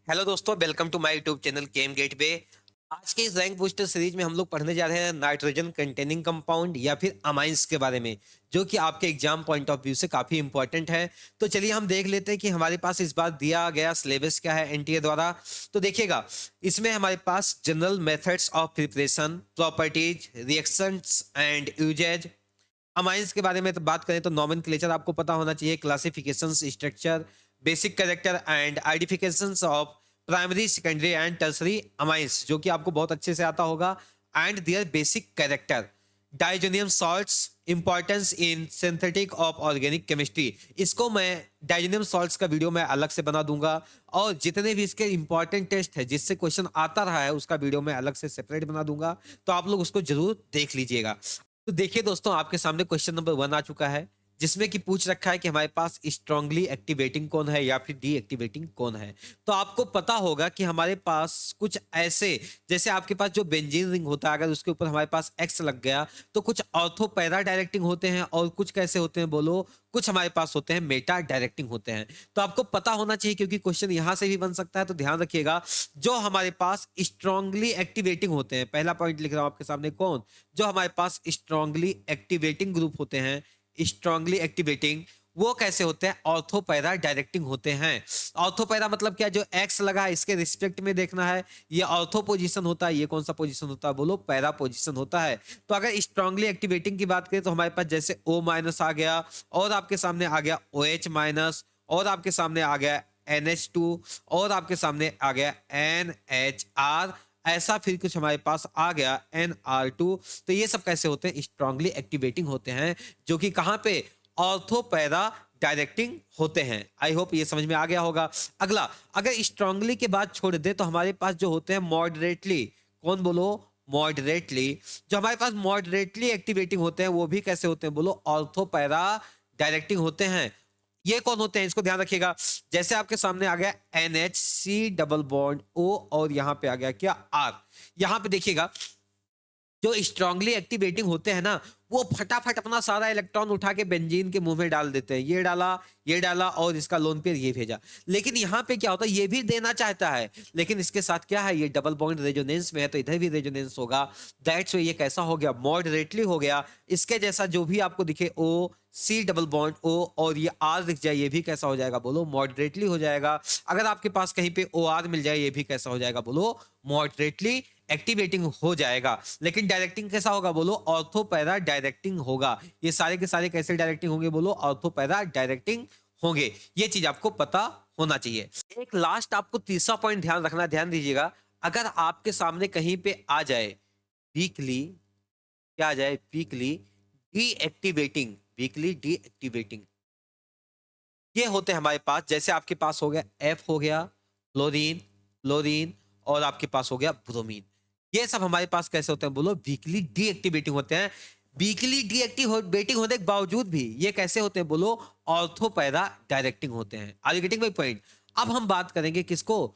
Hello दोस्तों, welcome to my YouTube channel chem gateway. आज के इस रैंक बूस्टर सीरीज में हम लोग पढ़ने जा रहे हैं नाइट्रोजन कंटेनिंग कंपाउंड या फिर अमाइंस के बारे में, जो कि आपके एग्जाम पॉइंट ऑफ व्यू से काफी इंपॉर्टेंट है। तो चलिए हम देख लेते हैं कि हमारे पास इस बार दिया गया सिलेबस क्या है एनटीए द्वारा। तो देखिएगा, इसमें हमारे पास general methods of preparation, properties, reactions and uses. Amines के बारे में तो बात करें तो नॉमेनक्लेचर आपको पता होना चाहिए, classification, structure, basic character and identifications of primary, secondary and tertiary amines, जो कि आपको बहुत अच्छे से आता होगा, and their basic character. Diazonium salts, importance in synthetic of organic chemistry. इसको मैं डाइजोनियम सॉल्ट्स का वीडियो मैं अलग से बना दूंगा, और जितने भी इसके इंपॉर्टेंट टेस्ट है जिससे क्वेश्चन आता रहा है उसका वीडियो मैं अलग से सेपरेट बना दूंगा। तो आप लोग उसको जरूर देख लीजिएगा। तो देखिए दोस्तों, आपके सामने क्वेश्चन नंबर 1 आ चुका है, जिसमें कि पूछ रखा है कि हमारे पास स्ट्रांगली एक्टिवेटिंग कौन है या फिर डीएक्टिवेटिंग कौन है। तो आपको पता होगा कि हमारे पास कुछ ऐसे, जैसे आपके पास जो बेंजीन रिंग होता है, अगर उसके ऊपर हमारे पास एक्स लग गया तो कुछ ऑर्थो पैरा डायरेक्टिंग होते हैं, और कुछ कैसे होते हैं बोलो, कुछ हमारे पास होते हैं मेटा डायरेक्टिंग होते हैं। तो आपको पता होना चाहिए, क्योंकि क्वेश्चन यहां से भी बन सकता है। तो ध्यान रखिएगा, जो हमारे पास स्ट्रांगली एक्टिवेटिंग होते हैं, पहला पॉइंट लिख रहा हूं आपके सामने, कौन, जो हमारे पास स्ट्रांगली एक्टिवेटिंग ग्रुप होते हैं, स्ट्रांगली एक्टिवेटिंग, वो कैसे होते हैं, ऑर्थो पैरा डायरेक्टिंग होते हैं। ऑर्थो पैरा मतलब क्या, जो एक्स लगा है इसके रिस्पेक्ट में देखना है, ये ऑर्थो पोजीशन होता है। ये कौन सा पोजीशन होता है बोलो, पैरा पोजीशन होता है। तो अगर स्ट्रांगली एक्टिवेटिंग की बात करें तो हमारे पास जैसे O माइनस आ गया, और आपके सामने आ गया OH माइनस, और आपके सामने आ गया NH2, और आपके सामने आ गया NHR, ऐसा फिर कुछ हमारे पास आ गया NR2। तो ये सब कैसे होते हैं, स्ट्रांगली एक्टिवेटिंग होते हैं, जो कि कहां पे, ऑर्थो पैरा डायरेक्टिंग होते हैं। आई होप ये समझ में आ गया होगा। अगला, अगर स्ट्रांगली के बाद छोड़ दे तो हमारे पास जो होते हैं मॉडरेटली, कौन बोलो, मॉडरेटली। जो हमारे पास मॉडरेटली एक्टिवेटिंग होते हैं वो भी कैसे होते हैं बोलो, ऑर्थो पैरा डायरेक्टिंग होते हैं। ये कौन होते हैं, इसको ध्यान रखिएगा। जैसे आपके सामने आ गया NH, डबल बॉन्ड O, और यहां पे आ गया क्या, R। यहां पे देखिएगा, जो स्ट्रांगली एक्टिवेटिंग होते हैं ना, वो फटाफट अपना सारा इलेक्ट्रॉन उठा के बेंजीन के मुंह में डाल देते हैं। ये डाला और इसका लोन पेयर ये भेजा। लेकिन यहाँ पे क्या होता है, ये भी देना चाहता है, लेकिन इसके साथ क्या है, ये डबल बॉन्ड रेजोनेंस में है, तो इधर भी रेजोनेंस होगा। दैट्स ये कैसा हो गया, मॉडरेटली हो गया। इसके जैसा जो भी आपको दिखे C डबल बॉन्ड O, और ये R दिख जाए, ये भी कैसा हो जाएगा बोलो, मॉडरेटली हो जाएगा। अगर आपके पास कहीं पे OR मिल जाए, ये भी कैसा हो जाएगा बोलो, मॉडरेटली एक्टिवेटिंग हो जाएगा। लेकिन डायरेक्टिंग कैसा होगा बोलो, ऑर्थो पैरा डायरेक्टिंग होगा। ये सारे के सारे कैसे डायरेक्टिंग होंगे बोलो, ऑर्थो पैरा डायरेक्टिंग होंगे। ये चीज आपको पता होना चाहिए। एक लास्ट आपको तीसरा पॉइंट ध्यान रखना, ध्यान दीजिएगा। अगर आपके सामने कहीं पे आ जाए वीकली, क्या आ जाए, वीकली डीएक्टिवेटिंग, वीकली डीएक्टिवेटिंग, ये होते हैं हमारे पास। जैसे आपके पास हो गया F, हो गया फ्लोरीन, फ्लोरीन, और आपके पास हो गया ब्रोमीन। ये सब हमारे पास कैसे होते हैं बोलो, वीकली डीएक्टिवेटिंग होते हैं। वीकली डीएक्टिवेटिंग होने के बावजूद भी ये कैसे होते हैं बोलो, ऑर्थो पैरा डायरेक्टिंग होते हैं। Are you getting my point. अब हम बात करेंगे किसको,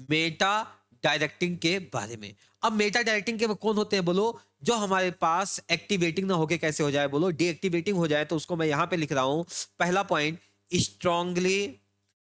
मेटा डायरेक्टिंग के बारे में। अब मेटा डायरेक्टिंग के कौन होते हैं बोलो, जो हमारे पास एक्टिवेटिंग ना होके कैसे हो जाए बोलो, डीएक्टिवेटिंग हो जाए। तो उसको मैं यहां पे लिख रहा हूं, पहला पॉइंट, स्ट्रांगली,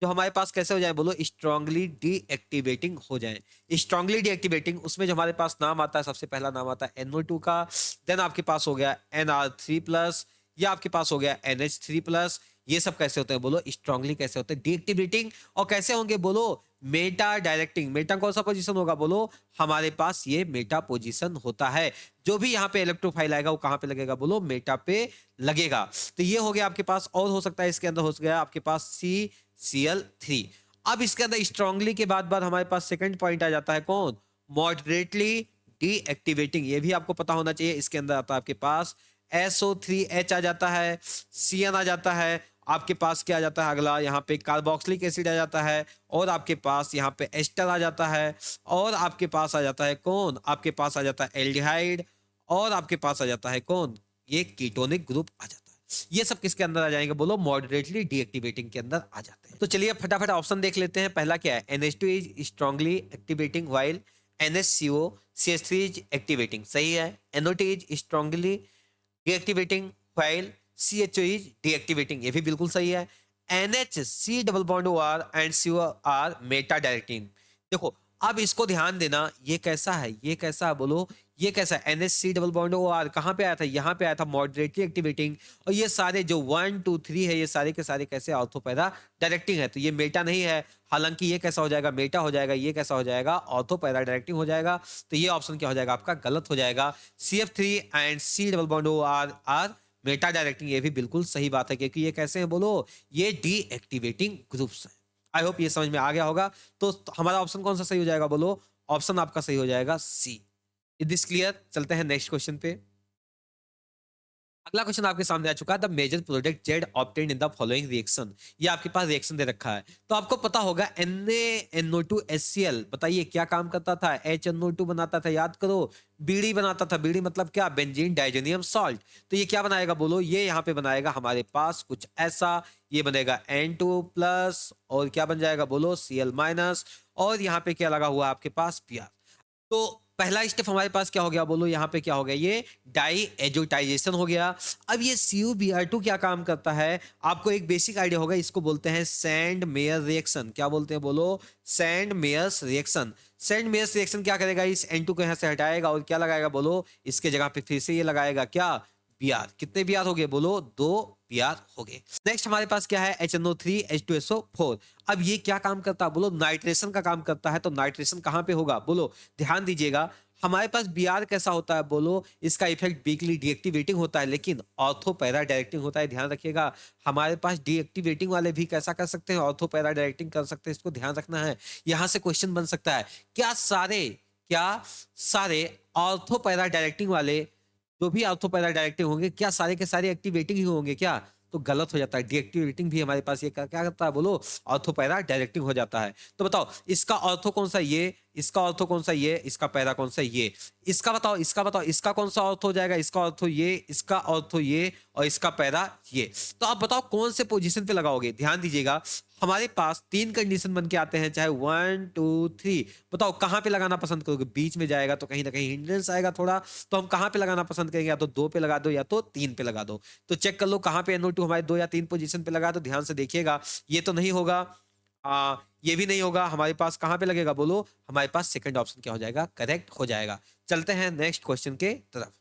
जो हमारे पास कैसे हो जाए बोलो, स्ट्रांगली डीएक्टिवेटिंग हो जाए। स्ट्रांगली डीएक्टिवेटिंग, उसमें जो हमारे पास नाम आता है, सबसे पहला नाम आता है NO2 का, देन आपके पास हो गया NR3+, या आपके पास हो गया NH3+। ये सब कैसे होते हैं बोलो, स्ट्रांगली कैसे होते हैं, डीएक्टिवेटिंग। और कैसे होंगे बोलो, मेटा डायरेक्टिंग। मेटा कौन सा पोजीशन होगा बोलो, हमारे पास ये मेटा पोजीशन होता है। जो भी यहाँ पे इलेक्ट्रोफाइल आएगा वो कहां पे लगेगा बोलो, मेटा पे लगेगा। तो ये हो गया आपके पास। और हो सकता है इसके अंदर हो गया आपके पास CCl3। अब इसके अंदर स्ट्रांगली के बाद बाद हमारे पास सेकंड पॉइंट आ जाता है, कौन, मॉडरेटली डीएक्टिवेटिंग। ये भी आपको पता होना चाहिए। इसके अंदर आता है आपके पास SO3H आ जाता है, CN आ जाता है, आपके पास क्या आ जाता है अगला, यहाँ पे कार्बोक्सिलिक एसिड आ जाता है, और आपके पास यहाँ पे एस्टर आ जाता है, और आपके पास आ जाता है कौन, आपके पास आ जाता है एल्डिहाइड, और आपके पास आ जाता है कौन, ये कीटोनिक ग्रुप आ जाता है। ये सब किसके अंदर आ जाएंगे बोलो, मॉडरेटली डीएक्टिवेटिंग के अंदर आ जाते हैं। तो चलिए फटाफट ऑप्शन देख लेते हैं। पहला क्या है, NH2 is strongly activating while NHCO CH3 is activating, सही है। NO2 is strongly deactivating while CHO is deactivating, ये भी बिल्कुल सही है। NH C double bond OR and CO are meta directing, देखो, अब इसको ध्यान देना, ये कैसा है, ये कैसा है बोलो, ये कैसा है, NH3 डबल बॉन्ड OR कहाँ पे आया था, यहाँ पे आया था मॉडरेटली एक्टिवेटिंग। और ये सारे जो 1 2 3 है, ये सारे के सारे कैसे ऑर्थो पैरा डायरेक्टिंग है, तो ये मेटा नहीं है। हालांकि ये कैसा हो जाएगा, मेटा हो जाएगा, ये कैसा हो जाएगा, ऑर्थो पैरा डायरेक्टिंग हो जाएगा। तो ये ऑप्शन क्या हो जाएगा आपका, गलत हो जाएगा। CF3 and C double bond OR are meta directing, ये भी बिल्कुल सही बात है, क्योंकि ये कैसे हैं बोलो, ये डीएक्टिवेटिंग ग्रुप्स हैं। आई होप ये समझ में आ गया होगा। तो हमारा ऑप्शन कौन सा सही हो जाएगा बोलो, ऑप्शन आपका सही हो जाएगा सी। Is this clear? चलते हैं नेक्स्ट क्वेश्चन पे। अगला क्वेश्चन आपके सामने आ चुका है, the major product Z obtained in the following reaction. ये आपके पास रिएक्शन दे रखा है, तो आपको पता होगा NaNO2HCl, बताइए क्या काम करता था, HNO2 बनाता था, याद करो, बीड़ी बनाता था। बीड़ी मतलब क्या, बेंजीन डाइजेनियम सॉल्ट। तो ये क्या बनाएगा बोलो, ये यहाँ पे बनाएगा हमारे पास कुछ ऐसा, ये बनेगा N2+ और क्या बन जाएगा बोलो, Cl-, और यहाँ पे क्या लगा हुआ है आपके पास, Br। तो पहला स्टेप हमारे पास क्या हो गया बोलो, यहाँ पे क्या हो गया, ये डाई एजोटाइजेशन हो गया। अब ये CuBr2 क्या काम करता है, आपको एक बेसिक आइडिया होगा, इसको बोलते हैं सैंड मेयर रिएक्शन। क्या बोलते हैं बोलो, Sandmeyer's reaction. Sandmeyer's reaction क्या करेगा, इस N2 को यहाँ से हटाएगा और क्या लगाएगा बोलो, इसके जगह पे फिर से ये लगाएगा क्या, Br। कितने Br हो गए बोलो, 2 Br हो गए। नेक्स्ट हमारे पास क्या है, HNO3H2SO4। अब ये क्या काम करता है बोलो, नाइट्रेशन का काम करता है। तो नाइट्रेशन कहाँ पे होगा बोलो, ध्यान दीजिएगा। हमारे पास Br कैसा होता है बोलो, इसका इफेक्ट वीकली डीएक्टिवेटिंग होता है, लेकिन ऑर्थो पैरा डायरेक्टिंग होता है। ध्यान रखिएगा, हमारे पास डीएक्टिवेटिंग वाले भी कैसा कर सकते हैं, ऑर्थो पैरा डायरेक्टिंग कर सकते हैं, इसको ध्यान रखना है। यहां से क्वेश्चन बन सकता है, क्या सारे ऑर्थो पैरा डायरेक्टिंग वाले, जो भी ऑर्थो पैरा डायरेक्टिंग होंगे, क्या सारे के सारे एक्टिवेटिंग ही होंगे क्या, तो गलत हो जाता है। डीएक्टिवेटिंग भी हमारे पास ये क्या करता है बोलो, ऑर्थो पैरा डायरेक्टिंग हो जाता है। तो बताओ इसका ऑर्थो कौन सा, ये, इसका ऑर्थो कौन सा, ये, इसका पैरा कौन सा, ये। इसका बताओ, इसका बताओ, इसका कौन सा ऑर्थो हो जाएगा, इसका ऑर्थो ये, इसका ऑर्थो ये, और इसका पैरा ये। तो आप बताओ कौन से पोजीशन पे लगाओगे। ध्यान दीजिएगा, हमारे पास 3 कंडीशन बन के आते हैं, चाहे 1 2 3। बताओ कहां पे लगाना पसंद करोगे, बीच में जाएगा तो कहीं ना कहीं हिंड्रेंस आएगा थोड़ा। तो हम कहां पे लगाना पसंद करेंगे, या तो 2 पे लगा दो या तो 3 पे लगा दो। तो चेक कर लो कहां पे NO2 हमारे 2 या 3 पोजीशन पे लगा, तो ध्यान से देखिएगा। ये तो नहीं होगा, ये भी नहीं होगा। हमारे पास कहां पे लगेगा बोलो, हमारे पास सेकंड ऑप्शन क्या हो जाएगा, करेक्ट हो जाएगा। चलते हैं नेक्स्ट क्वेश्चन के तरफ।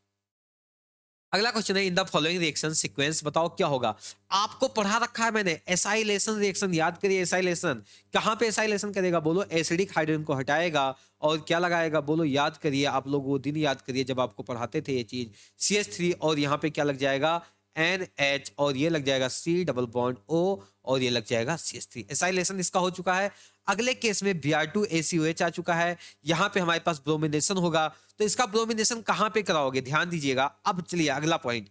अगला क्वेश्चन है, इन द फॉलोइंग रिएक्शन सीक्वेंस बताओ क्या होगा। आपको पढ़ा रखा है मैंने, एसाइलेशन रिएक्शन, याद करिए एसाइलेशन। कहां पे एसाइलेशन करेगा बोलो, एसिडिक हाइड्रोजन को हटाएगा और क्या लगाएगा बोलो, याद करिए, आप लोग वो दिन याद करिए जब आपको पढ़ाते थे ये चीज, CH3, और यहाँ पे क्या लग जाएगा, NH, और ये लग जाएगा C डबल बॉन्ड O, और ये लग जाएगा CH3। एसाइलेशन इसका हो चुका है। अगले केस में Br2ACOH आ चुका है, यहाँ पे हमारे पास ब्रोमिनेशन होगा। तो इसका ब्रोमिनेशन कहां पे कराओगे, ध्यान दीजिएगा। अब चलिए अगला पॉइंट,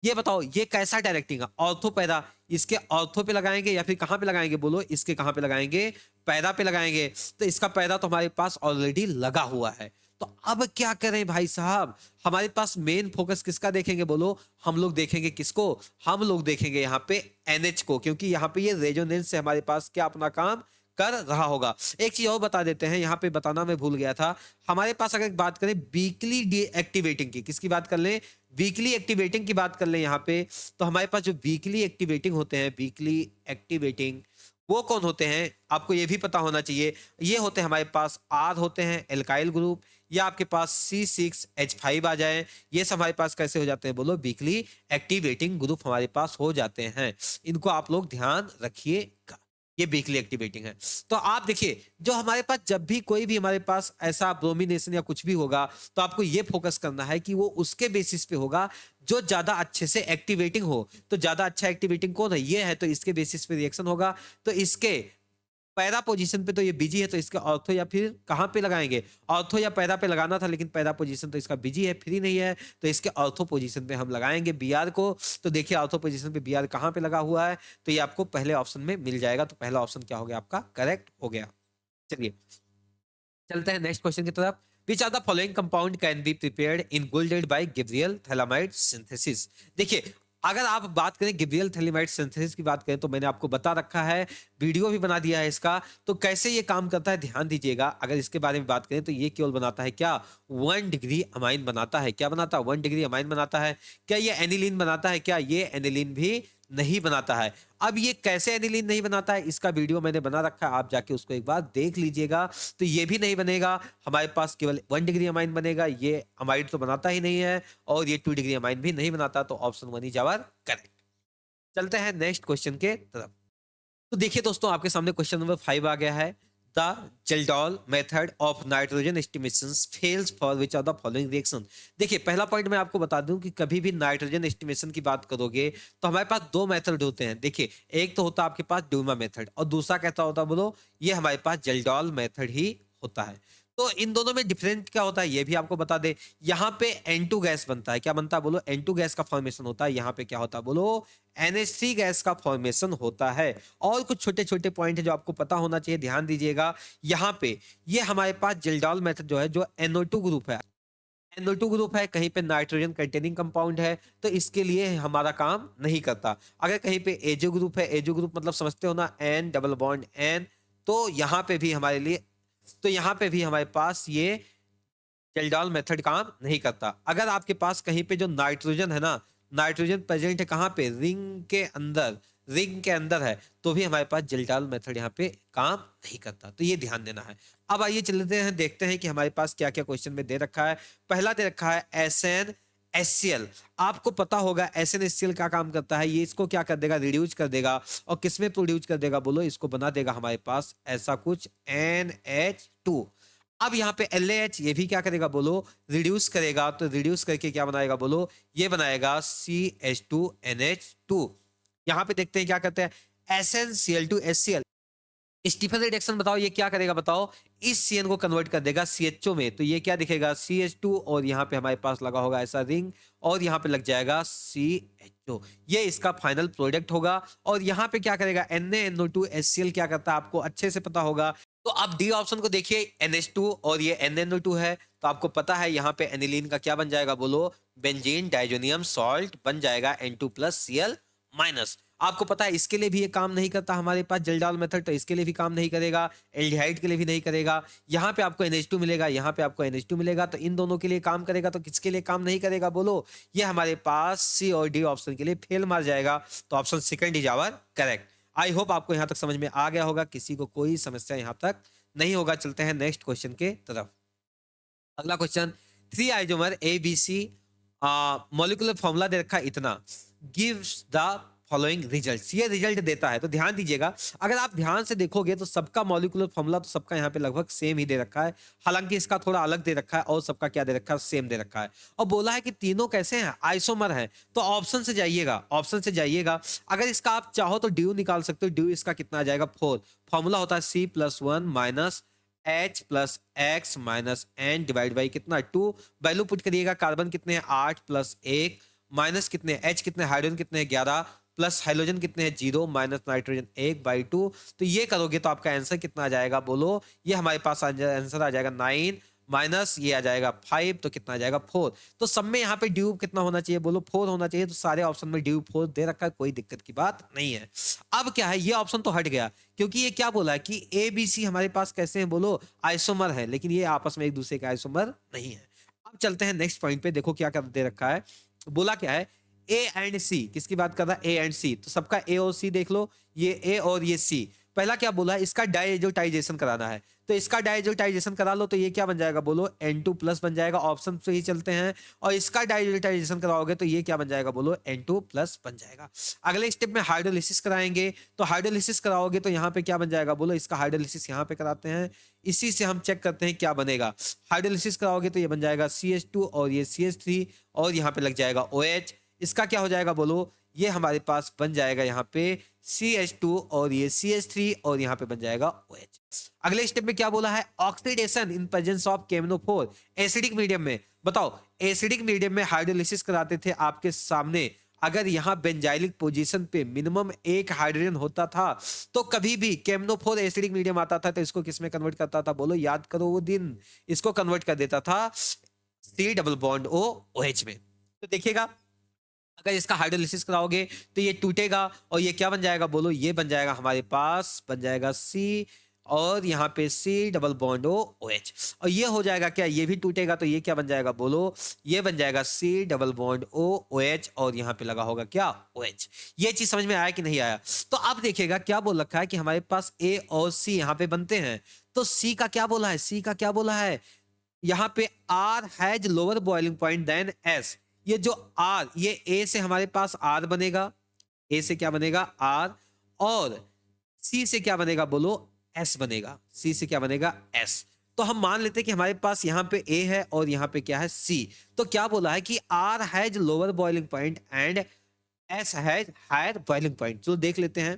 ये बताओ ये कैसा डायरेक्टिंग है, ऑर्थो पैरा। इसके ऑर्थो पे लगाएंगे या फिर कहां पे लगाएंगे बोलो, इसके कहां पे लगाएंगे, पैरा पे लगाएंगे। तो इसका पैरा तो हमारे पास ऑलरेडी लगा हुआ है। तो अब क्या करें भाई साहब, हमारे पास मेन फोकस किसका देखेंगे बोलो, हम लोग देखेंगे किसको, हम लोग देखेंगे यहाँ पे NH को, क्योंकि यहाँ पे ये रेजोनेंस से हमारे पास क्या अपना काम कर रहा होगा। एक चीज और बता देते हैं, यहाँ पे बताना मैं भूल गया था। हमारे पास अगर बात करें वीकली डीएक्टिवेटिंग की, किसकी बात कर लें, वीकली एक्टिवेटिंग की बात कर लें यहाँ पे, तो हमारे पास जो वीकली एक्टिवेटिंग होते हैं, वीकली एक्टिवेटिंग, वो कौन होते हैं आपको ये भी पता होना चाहिए। ये होते हैं हमारे पास R होते हैं, एल्काइल ग्रुप, या आपके पास C6H5 आ जाए। ये सब हमारे पास कैसे हो जाते हैं बोलो, वीकली एक्टिवेटिंग ग्रुप हमारे पास हो जाते हैं। इनको आप लोग ध्यान रखिएगा, ये वीकली एक्टिवेटिंग है। तो आप देखिए, जो हमारे पास जब भी कोई भी हमारे पास ऐसा ब्रोमिनेशन या कुछ भी होगा, तो आपको ये फोकस करना है कि वो उसके बेसिस पे होगा जो ज्यादा अच्छे से एक्टिवेटिंग हो। तो ज्यादा अच्छा एक्टिवेटिंग कौन है, ये है, तो इसके बेसिस पे रिएक्शन होगा। तो इसके पैरा पोजीशन पे तो ये बिजी है, तो इसके ऑर्थो या फिर कहां पे लगाएंगे, ऑर्थो या पैरा पे लगाना था, लेकिन पैरा पोजीशन तो इसका बिजी है, फ्री नहीं है, तो इसके ऑर्थो पोजीशन पे हम लगाएंगे Br को। तो देखिए ऑर्थो पोजीशन पे Br कहां पे लगा हुआ है, तो ये आपको पहले ऑप्शन में मिल जाएगा। तो पहला ऑप्शन क्या हो गया आपका, करेक्ट हो गया। चलिए चलते हैं नेक्स्ट क्वेश्चन की तरफ। Which are the following compound can be prepared in good yield by Gabriel phthalimide synthesis. देखिए, अगर आप बात करें गिब्रियल थैलामाइड सिंथेसिस की बात करें, तो मैंने आपको बता रखा है, वीडियो भी बना दिया है इसका। तो कैसे ये काम करता है ध्यान दीजिएगा। अगर इसके बारे में बात करें, तो ये केवल बनाता है क्या, 1 डिग्री अमाइन बनाता है। क्या बनाता है, 1 डिग्री अमाइन बनाता है। क्या ये एनिलीन बनाता है, क्या ये एनिलीन भी नहीं बनाता है। अब ये कैसे एनिलीन नहीं बनाता है, इसका वीडियो मैंने बना रखा है, आप जाके उसको एक बार देख लीजिएगा। तो ये भी नहीं बनेगा, हमारे पास केवल 1 डिग्री अमाइन बनेगा, ये अमाइड तो बनाता ही नहीं है, और ये 2 डिग्री अमाइन भी नहीं बनाता, तो ऑप्शन 1 इज आवर करेक्ट। चलते हैं नेक्स्ट क्वेश्चन के तरफ। तो देखिए दोस्तों, आपके सामने क्वेश्चन नंबर 5 आ गया है। The Kjeldahl method of nitrogen estimation fails for which of the following reaction. देखिए, पहला पॉइंट मैं आपको बता दूं कि कभी भी नाइट्रोजन एस्टिमेशन की बात करोगे तो हमारे पास दो मेथड होते हैं। देखिए, एक तो होता है आपके पास ड्यूमा मेथड, और दूसरा कैसा होता है बोलो, ये हमारे पास जेल्डॉल मेथड ही होता है। तो इन दोनों में डिफरेंस क्या होता है ये भी आपको बता दे। यहाँ पे N2 गैस बनता है, क्या बनता है बोलो, N2 गैस का फॉर्मेशन होता है। यहाँ पे क्या होता है बोलो, NH3 गैस का फॉर्मेशन होता है। और कुछ छोटे छोटे पॉइंट है जो आपको पता होना चाहिए, ध्यान दीजिएगा। यहाँ पे ये हमारे पास जेल्डॉल मेथड जो है, जो NO2 ग्रुप है, NO2 ग्रुप है, कहीं पे नाइट्रोजन कंटेनिंग कंपाउंड है, तो इसके लिए हमारा काम नहीं करता। अगर कहीं पे एजो ग्रुप है, एजो ग्रुप मतलब समझते हो ना, N डबल बॉन्ड N, तो यहाँ पे भी हमारे लिए, तो यहाँ पे भी हमारे पास ये जेल्डॉल मेथड काम नहीं करता। अगर आपके पास कहीं पे जो नाइट्रोजन है ना, नाइट्रोजन प्रेजेंट है कहाँ पे, रिंग के अंदर है, तो भी हमारे पास जेल्डॉल मेथड यहाँ पे काम नहीं करता। तो ये ध्यान देना है। अब आइए चलते हैं, देखते हैं कि हमारे पास क्या क्या क्वेश्चन में दे रखा है। पहला दे रखा है SnHCl। आपको पता होगा SnHCl क्या काम करता है, ये इसको क्या कर देगा, रिड्यूस कर देगा। और किसमें प्रोड्यूस कर देगा बोलो, इसको बना देगा हमारे पास ऐसा कुछ NH2। अब यहाँ पे LAH ये भी क्या करेगा बोलो, रिड्यूस करेगा। तो रिड्यूस करके क्या बनाएगा बोलो, ये बनाएगा CH2NH2। यहाँ पे देखते हैं क्या करते हैं, SnCl2HCl। स्टीफन रिडक्शन बताओ ये क्या करेगा बताओ, इस CN को कन्वर्ट कर देगा CHO में। तो ये क्या दिखेगा, CH2, और यहाँ पे हमारे पास लगा होगा ऐसा रिंग, और यहाँ पे लग जाएगा CHO। ये इसका फाइनल प्रोडक्ट होगा। और यहाँ पे क्या करेगा, NaNO2HCl क्या करता है आपको अच्छे से पता होगा। तो आप डी ऑप्शन को देखिए, NH2 और ये NaNO2 है, तो आपको पता है यहाँ पे एनिलीन का क्या बन जाएगा बोलो, बेंजीन डाइजोनियम सॉल्ट बन जाएगा N2+Cl-। आपको पता है इसके लिए भी ये काम नहीं करता हमारे पास जेल्डॉल मेथड, तो इसके लिए भी काम नहीं करेगा, एल्डिहाइड के लिए भी नहीं करेगा। यहाँ पे आपको NH2 मिलेगा, यहाँ पे आपको NH2 मिलेगा, तो इन दोनों के लिए काम करेगा। तो किसके लिए काम नहीं करेगा बोलो, ये हमारे पास सी और डी ऑप्शन के लिए फेल मार जाएगा। तो option second is our correct. I hope आपको यहाँ तक समझ में आ गया होगा, किसी को कोई समस्या यहाँ तक नहीं होगा। चलते हैं नेक्स्ट क्वेश्चन के तरफ। अगला question, 3 isomer ABC molecular formula दे रखा है इतना, गिव्स द फॉलोइंग रिजल्ट्स, ये रिजल्ट देता है। तो ध्यान दीजिएगा, अगर आप ध्यान से देखोगे तो सबका मॉलिक्यूलर फॉर्मूला तो सबका यहाँ पे लगभग सेम ही दे रखा है। हालांकि इसका थोड़ा अलग दे रखा है, और सबका क्या दे रखा है, सेम दे रखा है। और बोला है कि तीनों कैसे हैं, आइसोमर हैं। तो ऑप्शन से जाइएगा, ऑप्शन से जाइएगा। अगर इसका आप चाहो तो ड्यू निकाल सकते हो। ड्यू इसका कितना आ जाएगा, 4। फॉर्मूला होता है C+1 minus H+X-N divide by कितना, 2। वैल्यू पुट करिएगा, कार्बन कितने हैं 8+1, माइनस कितने H कितने, हाइड्रोजन कितने 11, प्लस हाइड्रोजन कितने हैं 0, माइनस नाइट्रोजन 1/2। तो ये करोगे तो आपका आंसर कितना आ जाएगा बोलो, ये हमारे पास आंसर आ जाएगा 9, माइनस ये आ जाएगा 5, तो कितना आ जाएगा 4। तो सब में यहाँ पे ड्यू कितना होना चाहिए बोलो, 4 होना चाहिए। तो सारे ऑप्शन में ड्यू 4 दे रखा है, कोई दिक्कत की बात नहीं है। अब क्या है, ये ऑप्शन तो हट गया, क्योंकि ये क्या बोला है कि ABC हमारे पास कैसे हैं बोलो, आइसोमर है, लेकिन ये आपस में एक दूसरे के आइसोमर नहीं है। अब चलते हैं नेक्स्ट पॉइंट पे, देखो क्या कर दे रखा है। बोला क्या है, A एंड C, किसकी बात कर रहा है, A एंड C। तो सबका A और C देख लो, ये A और ये C। पहला क्या बोला है, इसका डाइएजोटाइजेशन कराना है। तो इसका डाइएजोटाइजेशन करा लो, तो ये क्या बन जाएगा बोलो, N2+ बन जाएगा। ऑप्शन से ही चलते हैं, और इसका डाइएजोटाइजेशन कराओगे तो ये क्या बन जाएगा बोलो, N2+ बन जाएगा। अगले स्टेप में हाइड्रोलिसिस कराएंगे, तो हाइड्रोलिसिस कराओगे तो यहाँ पे क्या बन जाएगा बोलो, इसका हाइड्रोलिसिस यहाँ पे कराते हैं। इसी से हम चेक करते हैं क्या बनेगा। हाइड्रोलिसिस कराओगे तो ये बन जाएगा CH2 और ये CH3, और यहाँ पे लग जाएगा OH। इसका क्या हो जाएगा बोलो, ये हमारे पास बन जाएगा यहाँ पे CH2 और ये CH3, और यहाँ पे बन जाएगा OH। अगले स्टेप में क्या बोला है, oxidation in presence of KMnO4 acidic medium में। बताओ, एसिडिक मीडियम में हाइड्रोलिसिस कराते थे आपके सामने, अगर यहाँ बेंजाइलिक पोजीशन पे मिनिमम 1 हाइड्रोजन होता था, तो कभी भी KMnO4 एसिडिक मीडियम आता था तो इसको किस में कन्वर्ट करता था बोलो, याद करो वो दिन, इसको कन्वर्ट कर देता था C+O OH में। तो देखिएगा, अगर इसका हाइड्रोलिसिस कराओगे तो ये टूटेगा, और ये क्या बन जाएगा बोलो, ये बन जाएगा हमारे पास, बन जाएगा C और यहाँ पे C double bond O O H, और ये हो जाएगा क्या, ये भी टूटेगा तो ये क्या बन जाएगा बोलो, ये बन जाएगा C double bond O O H, और यहाँ पे लगा होगा क्या ओ एच। ये चीज समझ में आया कि नहीं आया? तो अब देखिएगा क्या बोल रखा है कि हमारे पास ए और सी यहाँ पे बनते हैं, तो सी का क्या बोला है, सी का क्या बोला है, यहाँ पे R has lower boiling point than S. ये जो आर, ये ए से हमारे पास आर बनेगा, ए से क्या बनेगा आर, और सी से क्या बनेगा बोलो एस बनेगा, सी से क्या बनेगा एस। तो हम मान लेते हैं कि हमारे पास यहाँ पे ए है और यहाँ पे क्या है सी। तो क्या बोला है कि R has lower boiling point and S has higher boiling point. चलो देख लेते हैं।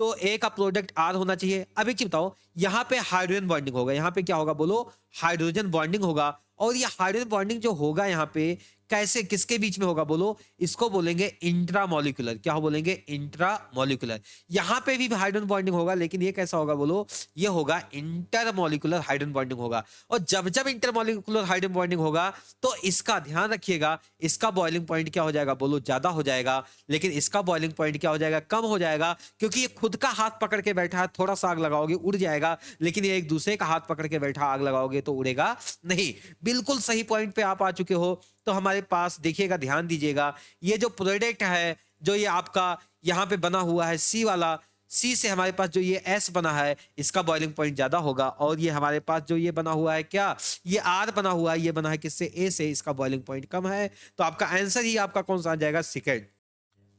तो ए का प्रोडक्ट आर होना चाहिए। अब एक चीज बताओ, यहाँ पे हाइड्रोजन बॉन्डिंग होगा, यहाँ पे क्या होगा बोलो हाइड्रोजन बॉन्डिंग होगा, और ये हाइड्रोजन बॉन्डिंग जो होगा यहाँ पे कैसे किसके बीच में होगा बोलो, इसको बोलेंगे इंट्रामोलिकुलर। क्या बोलेंगे इंट्रामोलिकुलर। यहाँ पे भी हाइड्रोजन बॉन्डिंग होगा, लेकिन ये कैसा होगा बोलो, ये होगा इंटरमोलिकुलर हाइड्रोजन बॉन्डिंग होगा। और जब जब इंटरमोलिकुलर हाइड्रोजन बॉन्डिंग होगा तो इसका ध्यान रखिएगा, इसका बॉइलिंग पॉइंट क्या हो जाएगा बोलो ज्यादा हो जाएगा, लेकिन इसका बॉइलिंग पॉइंट क्या हो जाएगा कम हो जाएगा, क्योंकि ये खुद का हाथ पकड़ के बैठा है, थोड़ा सा आग लगाओगे उड़ जाएगा, लेकिन ये एक दूसरे का हाथ पकड़ के बैठा आग लगाओगे तो उड़ेगा नहीं। बिल्कुल सही पॉइंट पे आप आ चुके हो। तो हमारे पास देखिएगा, ध्यान दीजिएगा, ये जो प्रोडक्ट है जो ये आपका यहाँ पे बना हुआ है सी वाला, सी से हमारे पास जो ये एस बना है इसका बॉइलिंग पॉइंट ज्यादा होगा, और ये हमारे पास जो ये बना हुआ है क्या, ये आर बना हुआ है, ये बना है किससे ए से, इसका बॉइलिंग पॉइंट कम है। तो आपका आंसर ही आपका कौन सा आ जाएगा सेकंड।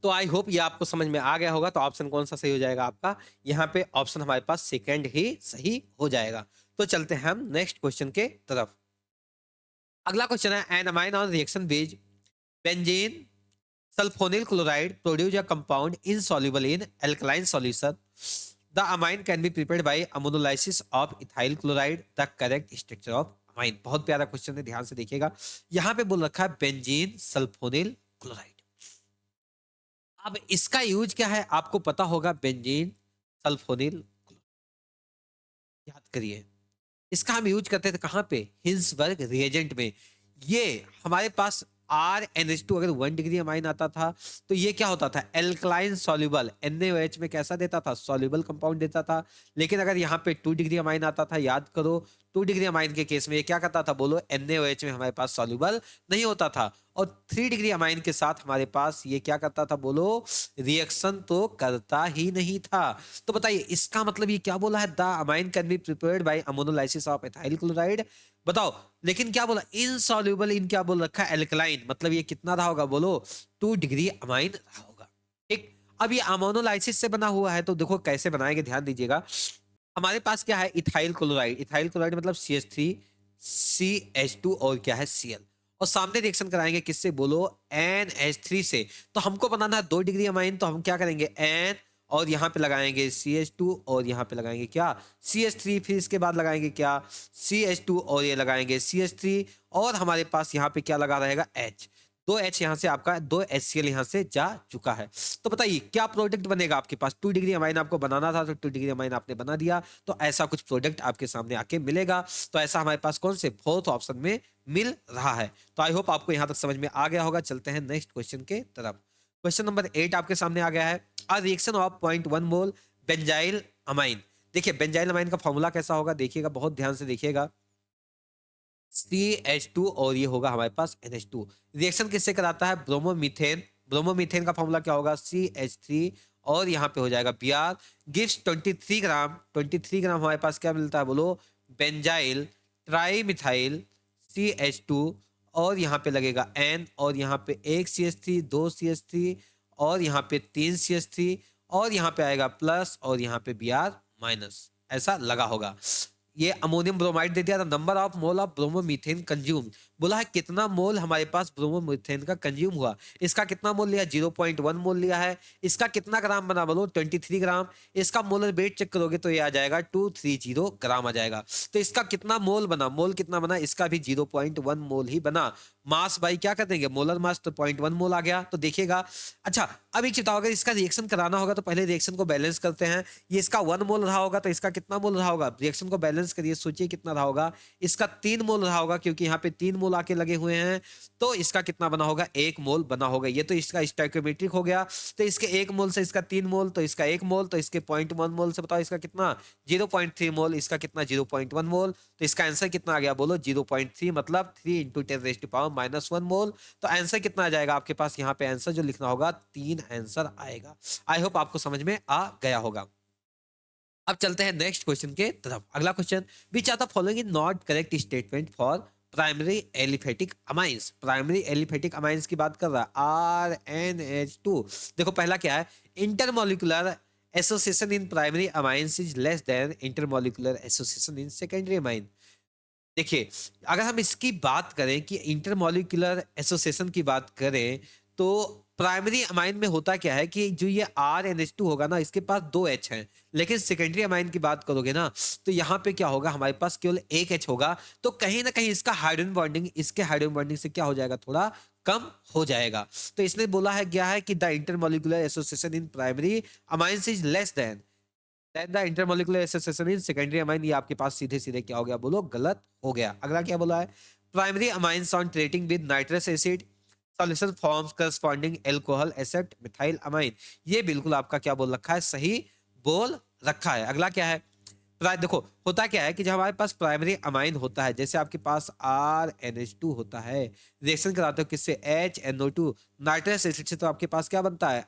तो आई होप ये आपको समझ में आ गया होगा। तो ऑप्शन कौन सा सही हो जाएगा आपका, यहाँ पे ऑप्शन हमारे पास सेकंड ही सही हो जाएगा। तो चलते हैं हम नेक्स्ट क्वेश्चन के तरफ। अगला क्वेश्चन है, एन अमाइन ऑन रिएक्शन बेज benzene sulphonyl chloride produce a compound insoluble in alkaline solution. The amine can be prepared by ammonolysis of ethyl chloride. The correct structure of amine. बहुत प्यारा question है, ध्यान से देखिएगा। यहाँ पे बोल रखा है बेंजीन सल्फोनिल क्लोराइड। अब इसका यूज क्या है आपको पता होगा, बेंजीन सल्फोनिल, याद करिए। इसका हम यूज करते थे कहां पे, हिंसबर्ग रिएजेंट में। ये हमारे पास RNH2 अगर 1 डिग्री अमाइन आता था तो ये क्या होता था, एल्कलाइन सॉल्युबल, NaOH में कैसा देता था, सॉल्युबल कंपाउंड देता था। लेकिन अगर यहाँ पे 2 डिग्री अमाइन आता था, याद करो 2 डिग्री अमाइन के केस में ये क्या करता था बोलो, NaOH में हमारे पास सॉल्युबल नहीं होता था। और 3 डिग्री अमाइन के साथ हमारे पास ये क्या करता था बोलो, रिएक्शन तो करता ही नहीं था। तो बताइए इसका मतलब ये क्या बोला है, the amine can be prepared by ammonolysis of ethyl chloride. बताओ, लेकिन क्या बोला, इनसॉल्युबल इन क्या बोल रखा है, एल्कलाइन। मतलब ये कितना रहा होगा बोलो, 2 डिग्री अमाइन रहा होगा। ठीक, अब ये अमोनोलाइसिस से बना हुआ है, तो देखो कैसे बनाएंगे, ध्यान दीजिएगा। हमारे पास क्या है, इथाइल क्लोराइड। इथाइल क्लोराइड मतलब CH3 CH2 और क्या है Cl, और सामने रिएक्शन कराएंगे किससे बोलो, NH3 से। तो हमको बनाना है 2 डिग्री अमाइन, तो हम क्या करेंगे N, और यहाँ पे लगाएंगे CH2, और यहाँ पे लगाएंगे क्या CH3, फिर इसके बाद लगाएंगे क्या CH2, और ये लगाएंगे CH3, और हमारे पास यहाँ पे क्या लगा रहेगा H। 2H यहाँ से आपका 2HCl यहाँ से जा चुका है। तो बताइए क्या प्रोडक्ट बनेगा आपके पास, 2 डिग्री अमाइन आपको बनाना था तो 2 डिग्री अमाइन आपने बना दिया, तो ऐसा कुछ प्रोडक्ट आपके सामने आके मिलेगा। तो ऐसा हमारे पास कौन से फोर्थ ऑप्शन में मिल रहा है। तो आई होप आपको यहाँ तक समझ में आ गया होगा। चलते हैं नेक्स्ट क्वेश्चन के तरफ। क्वेश्चन नंबर 8 आपके सामने आ गया है, a reaction of 0.1 mole benzyl amine. देखिए बेंजाइल अमाइन का फॉर्मूला कैसा होगा, देखिएगा बहुत ध्यान से देखिएगा, CH2 और ये होगा हमारे पास NH2। रिएक्शन किससे कराता है, ब्रोमोमीथेन। ब्रोमोमीथेन का फॉर्मूला क्या होगा, CH3, और यहाँ पे हो जाएगा Br, गिव्स 23 ग्राम। 23 ग्राम हमारे पास क्या मिलता है बोलो, बेंजाइल ट्राइमिथाइल CH2, और यहाँ पे लगेगा N, और यहाँ पे 1 CH3, 2 CH3, और यहाँ पे 3 CH3, और यहाँ पे आएगा प्लस, और यहाँ पे Br माइनस, ऐसा लगा होगा। ये अमोनियम ब्रोमाइड दे दिया था, number of mole of bromomethane consume, बोला है कितना मोल हमारे पास ब्रोमोमीथेन का कंज्यूम हुआ। इसका कितना मोल लिया, 0.1 मोल लिया है। इसका कितना ग्राम बना बोलो, 23 ग्राम। इसका मोलर वेट चेक करोगे तो ये आ जाएगा 230 ग्राम आ जाएगा। तो इसका कितना मोल बना, मोल कितना बना, इसका भी 0.1 मोल ही बना। मास बाई क्या कर देंगे, मोलर मास, तो 0.1 मोल आ गया। तो देखिएगा, अच्छा अब एक चीज, अगर इसका रिएक्शन कराना होगा तो पहले रिएक्शन को बैलेंस करते हैं। ये इसका 1 मोल रहा होगा तो इसका कितना मोल रहा होगा, रिएक्शन को बैलेंस करिए, सोचिए कितना रहा होगा, इसका 3 मोल रहा होगा, क्योंकि यहाँ पे 3 मोल मोल आके लगे हुए हैं, तो इसका कितना बना होगा, 1 मोल बना होगा। ये तो इसका स्टोइकियोमेट्रिक हो गया। तो इसके 1 मोल से इसका 3 मोल, तो इसका 1 मोल, तो इसके 0.1 मोल से बताओ इसका कितना, 0.3 मोल, इसका कितना 0.1 मोल। तो इसका आंसर कितना आ गया बोलो, 0.3, मतलब 3 × 10⁻⁻1 मोल। तो आंसर कितना आ जाएगा आपके पास, यहाँ पे आंसर जो लिखना होगा 3 आंसर आएगा। आई होप आपको समझ में आ गया होगा। अब चलते हैं नेक्स्ट क्वेश्चन के तरफ। अगला question, which are the following in not correct statement for primary aliphatic amines. Primary aliphatic amines की बात कर रहा है, RNH2। देखो पहला क्या है, intermolecular association in primary amines is less than intermolecular association in secondary amine. देखिए, अगर हम इसकी बात करें कि इंटरमॉलिक्यूलर एसोसिएशन की बात करें, तो प्राइमरी अमाइन में होता क्या है कि जो ये RNH2 होगा ना, इसके पास 2 H हैं। लेकिन सेकेंडरी अमाइन की बात करोगे ना, तो यहाँ पे क्या होगा, हमारे पास केवल 1 H होगा। तो कहीं ना कहीं इसका हाइड्रोजन बॉन्डिंग इसके हाइड्रोजन बॉन्डिंग से क्या हो जाएगा, थोड़ा कम हो जाएगा। तो इसने बोला है क्या है कि the intermolecular association in primary amines is less than the intermolecular association in secondary amine. ये आपके पास सीधे सीधे क्या हो गया बोलो, गलत हो गया। अगला क्या बोला है, primary amines on treating with nitrous acid solution forms corresponding alcohol except methyl amine. ये बिल्कुल आपका क्या बोल रखा है, सही बोल रखा है। अगला क्या है, देखो होता क्या है कि जब हमारे पास प्राइमरी अमाइन होता है, जैसे आपके पास RNH2 होता है, रिएक्शन कराते हो किससे, HNO2 नाइट्रस एसिड से, तो आपके पास क्या बनता है,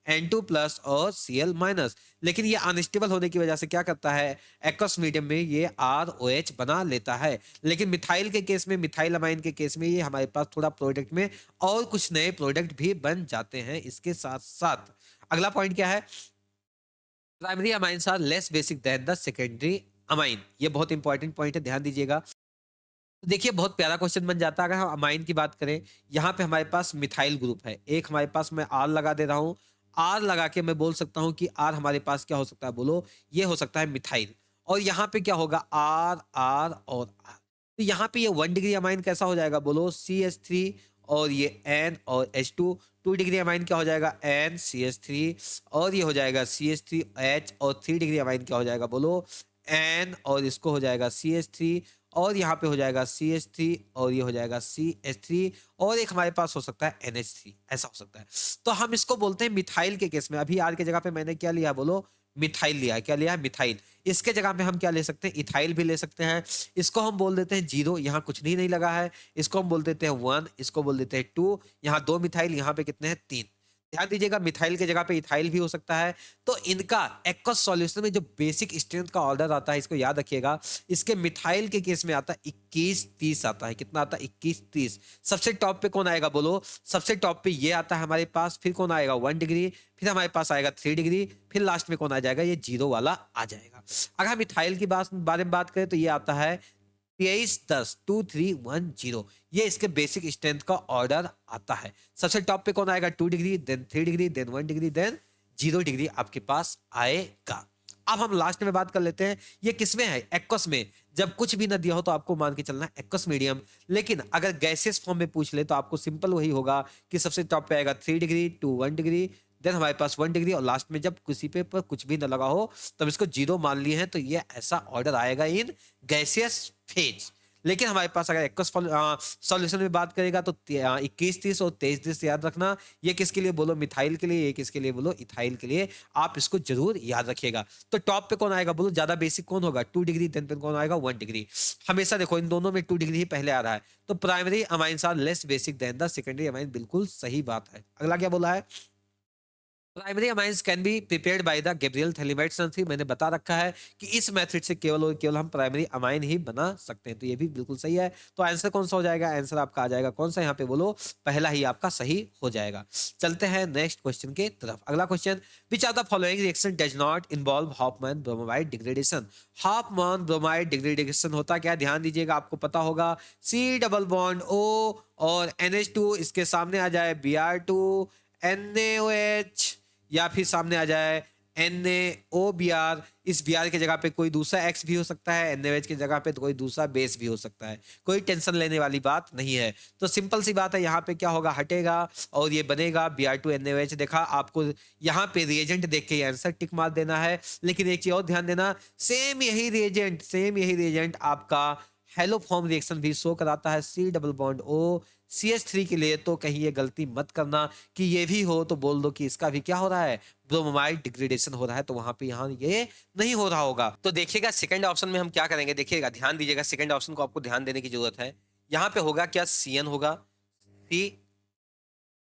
N2 प्लस और Cl माइनस। लेकिन ये अनस्टेबल होने की वजह से क्या करता है, एक्वस मीडियम में ये ROH बना लेता है। लेकिन मिथाइल के केस में, मिथाइल अमाइन के केस में, ये हमारे पास थोड़ा प्रोडक्ट में और कुछ नए प्रोडक्ट भी बन जाते हैं इसके साथ साथ। अगला पॉइंट क्या है, primary amines are less basic than the secondary amine. ये बहुत इंपॉर्टेंट पॉइंट है, ध्यान दीजिएगा। तो देखिए बहुत प्यारा क्वेश्चन बन जाता है। अगर हम अमाइन की बात करें, यहाँ पे हमारे पास मिथाइल ग्रुप है एक, हमारे पास मैं आर लगा दे रहा हूँ। आर लगा के मैं बोल सकता हूँ कि आर हमारे पास क्या हो सकता है बोलो, ये हो सकता है मिथाइल। और यहाँ पे क्या होगा, आर आर और आर। तो यहाँ पे ये 1 डिग्री अमाइन कैसा हो जाएगा बोलो, CH3 और ये N और H2। 2 डिग्री अमाइन क्या हो जाएगा, NCH3 और ये हो जाएगा CH3H। और 3 डिग्री अमाइन क्या हो जाएगा बोलो, N और इसको हो जाएगा CH3 और यहाँ पे हो जाएगा CH3 और ये हो जाएगा CH3 और एक हमारे पास हो सकता है NH3, ऐसा हो सकता है। तो हम इसको बोलते हैं मिथाइल के केस में। अभी आर के जगह पे मैंने क्या लिया बोलो, मिथाइल लिया है। क्या लिया है, मिथाइल। इसके जगह पे हम क्या ले सकते हैं, इथाइल भी ले सकते हैं। इसको हम बोल देते हैं 0, यहाँ कुछ नहीं लगा है। इसको हम बोल देते हैं 1, इसको बोल देते हैं 2। यहाँ 2 मिथाइल, यहाँ पे कितने हैं, 3। ध्यान दीजिएगा, मिथाइल के जगह पे इथाइल भी हो सकता है। तो इनका एक्वस सॉल्यूशन में जो बेसिक स्ट्रेंथ का ऑर्डर आता है, इसको याद रखिएगा। इसके मिथाइल के केस में आता है 21-30 आता है। कितना आता है, 21-30। सबसे टॉप पे कौन आएगा बोलो, सबसे टॉप पे ये आता है हमारे पास। फिर कौन आएगा, 1 डिग्री। फिर हमारे पास आएगा 3 डिग्री। फिर लास्ट में कौन आ जाएगा, ये 0 वाला आ जाएगा। अगर हम मिथाइल की बारे में बात करें, तो ये आता है 23-10-2-3-1-0। ये इसके बेसिक स्ट्रेंथ का ऑर्डर आता है। सबसे टॉप पे कौन आएगा, 2 degree, then 3 degree, then 1 degree, then 0 degree आपके पास आएगा। अब हम लास्ट में बात कर लेते हैं, ये किसमें है, एक्वस में। जब कुछ भी ना दिया हो तो आपको मान के चलना है एक्वस मीडियम। लेकिन अगर गैसियस फॉर्म में पूछ ले तो आपको सिंपल वही होगा कि सबसे टॉप पे आएगा 3 डिग्री टू 1 डिग्री, देन हमारे पास 1 डिग्री, और लास्ट में जब किसी पे पर कुछ भी ना लगा हो तब इसको 0 मान लिए हैं। तो ये ऐसा ऑर्डर आएगा इन गैसियस फेज। लेकिन हमारे पास अगर एक्वस सॉल्यूशन में बात करेगा तो 21-30 और 23-30 याद रखना। ये किसके लिए बोलो, मिथाइल के लिए। ये किसके लिए बोलो, इथाइल के लिए। आप इसको जरूर याद रखिएगा। तो टॉप पे कौन आएगा बोलो, ज्यादा बेसिक कौन होगा, 2 डिग्री, देन पे कौन आएगा, 1 डिग्री। हमेशा देखो इन दोनों में 2 डिग्री ही पहले आ रहा है। तो primary amines are less basic than the secondary amine, बिल्कुल सही बात है। अगला क्या बोला है, primary amines can be prepared by the Gabriel phthalimide synthesis. मैंने बता रखा है कि इस मेथड से केवल और केवल हम प्राइमरी अमाइन ही बना सकते हैं। तो ये भी बिल्कुल सही है। तो आंसर कौन सा हो जाएगा, आंसर आपका आ जाएगा कौन सा, यहाँ पे बोलो, पहला ही आपका सही हो जाएगा। चलते हैं नेक्स्ट क्वेश्चन के तरफ। अगला question, which are the following reaction does not involve Hoffmann bromide degradation. Hoffmann bromide degradation होता क्या है, ध्यान दीजिएगा, आपको पता होगा। C डबल बॉन्ड O और NH2, इसके सामने आ जाए Br2 NaOH, या फिर सामने आ जाए NaOBr। इस Br के जगह पे कोई दूसरा X भी हो सकता है, NaOH की जगह पे तो कोई दूसरा बेस भी हो सकता है। कोई टेंशन लेने वाली बात नहीं है। तो सिंपल सी बात है, यहाँ पे क्या होगा, हटेगा और ये बनेगा Br2 NaOH। देखा, आपको यहाँ पे रिएजेंट देख के आंसर टिक मार देना है। लेकिन एक चीज और ध्यान देना, सेम यही रिएजेंट आपका हेलो फॉर्म रिएक्शन भी शो कराता है सी डबल बॉन्ड ओ CH3 के लिए। तो कहीं ये गलती मत करना कि ये भी हो तो बोल दो कि इसका भी क्या हो रहा है, ब्रोमाइड डिग्रेडेशन हो रहा है, तो वहां पे यहाँ ये नहीं हो रहा होगा। तो देखिएगा सेकंड ऑप्शन में हम क्या करेंगे, देखिएगा ध्यान दीजिएगा, सेकंड ऑप्शन को आपको ध्यान देने की जरूरत है। यहाँ पे होगा क्या, CN होगा। सी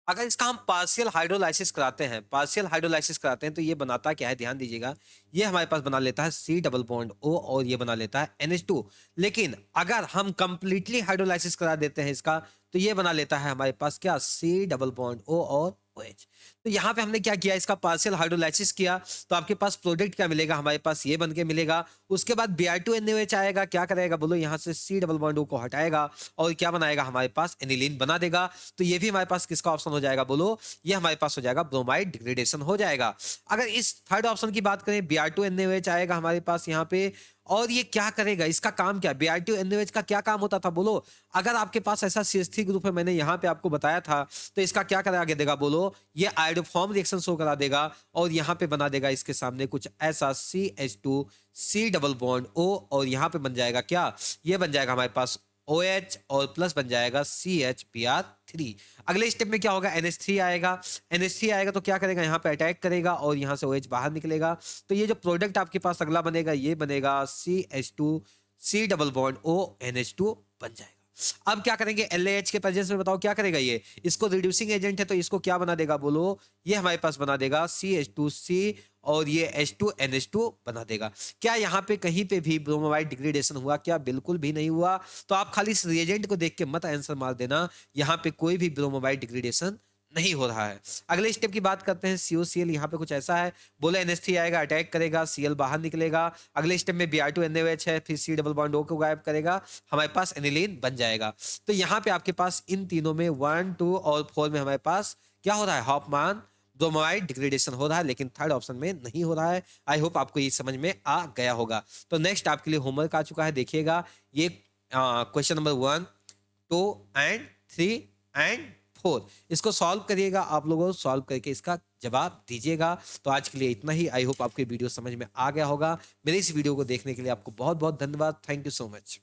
अगर इसका हम पार्शियल हाइड्रोलाइसिस कराते हैं, पार्शियल हाइड्रोलाइसिस कराते हैं तो ये बनाता क्या है, ध्यान दीजिएगा, ये हमारे पास बना लेता है C डबल बॉन्ड O और ये बना लेता है NH2। लेकिन अगर हम कंप्लीटली हाइड्रोलाइसिस करा देते हैं इसका, तो ये बना लेता है हमारे पास क्या, C डबल बॉन्ड O और OH। तो यहाँ पे हमने क्या किया, इसका पार्शियल हाइड्रोलाइसिस किया, तो आपके पास प्रोडक्ट क्या मिलेगा, हमारे पास ये बन के मिलेगा। उसके बाद Br2NaOH आएगा, क्या करेगा बोलो, यहाँ से C डबल बॉन्ड O को हटाएगा और क्या बनाएगा, हमारे पास एनिलीन बना देगा। तो ये भी हमारे पास किसका ऑप्शन हो जाएगा बोलो, ये हमारे पास हो जाएगा ब्रोमाइड डिग्रेडेशन हो जाएगा। अगर इस थर्ड ऑप्शन की बात करें, Br2NaOH आएगा हमारे पास यहाँ पे, और ये क्या करेगा, इसका काम क्या, Br2NaOH का क्या काम होता था बोलो। अगर आपके पास ऐसा CH3 ग्रुप है, मैंने यहाँ पे आपको बताया था, तो इसका क्या करा के देगा बोलो, ये आयोडोफॉर्म रिएक्शन शो करा देगा और यहाँ पे बना देगा इसके सामने कुछ ऐसा CH2 C double bond O, और यहाँ पे बन जाएगा क्या, ये बन जाएगा हमारे पास OH और प्लस बन जाएगा CH Br3। अगले स्टेप में क्या होगा, NH3 आएगा, NH3 आएगा तो क्या करेगा, यहाँ पे अटैक करेगा और यहाँ से OH बाहर निकलेगा। तो ये जो प्रोडक्ट आपके पास अगला बनेगा, ये बनेगा CH2 C double bond O NH2 बन जाएगा। अब क्या करेंगे, LAH के प्रेजेंस में बताओ क्या करेगा, ये इसको रिड्यूसिंग एजेंट है तो इसको क्या बना देगा बोलो, ये हमारे पास बना देगा CH2C और ये H2NH2 बना देगा। क्या यहाँ पे कहीं पे भी ब्रोमाइड डिग्रेडेशन हुआ, क्या बिल्कुल भी नहीं हुआ। तो आप खाली इस रिएजेंट को देख के मत आंसर मार देना, यहाँ पे कोई भी ब्रोमाइड डिग्रेडेशन नहीं हो रहा है। अगले स्टेप की बात करते हैं, COCl यहाँ पे कुछ ऐसा है, बोले NH3 आएगा, अटैक करेगा, Cl बाहर निकलेगा। अगले स्टेप में Br2NaOH है, फिर C डबल बॉन्ड O को गायब करेगा, हमारे पास एनिलीन बन जाएगा। तो यहाँ पे आपके पास इन तीनों में 1, 2 और 4 में हमारे पास क्या हो रहा है, हॉफमैन ब्रोमाइड डिग्रेडेशन हो रहा है, लेकिन थर्ड ऑप्शन में नहीं हो रहा है। आई होप आपको ये समझ में आ गया होगा। तो नेक्स्ट आपके लिए होमवर्क आ चुका है, देखिएगा ये क्वेश्चन नंबर 1, 2 एंड 3 एंड 4, इसको सॉल्व करिएगा, आप लोगों सॉल्व करके इसका जवाब दीजिएगा। तो आज के लिए इतना ही। आई होप आपको वीडियो समझ में आ गया होगा। मेरे इस वीडियो को देखने के लिए आपको बहुत बहुत धन्यवाद। Thank you so much.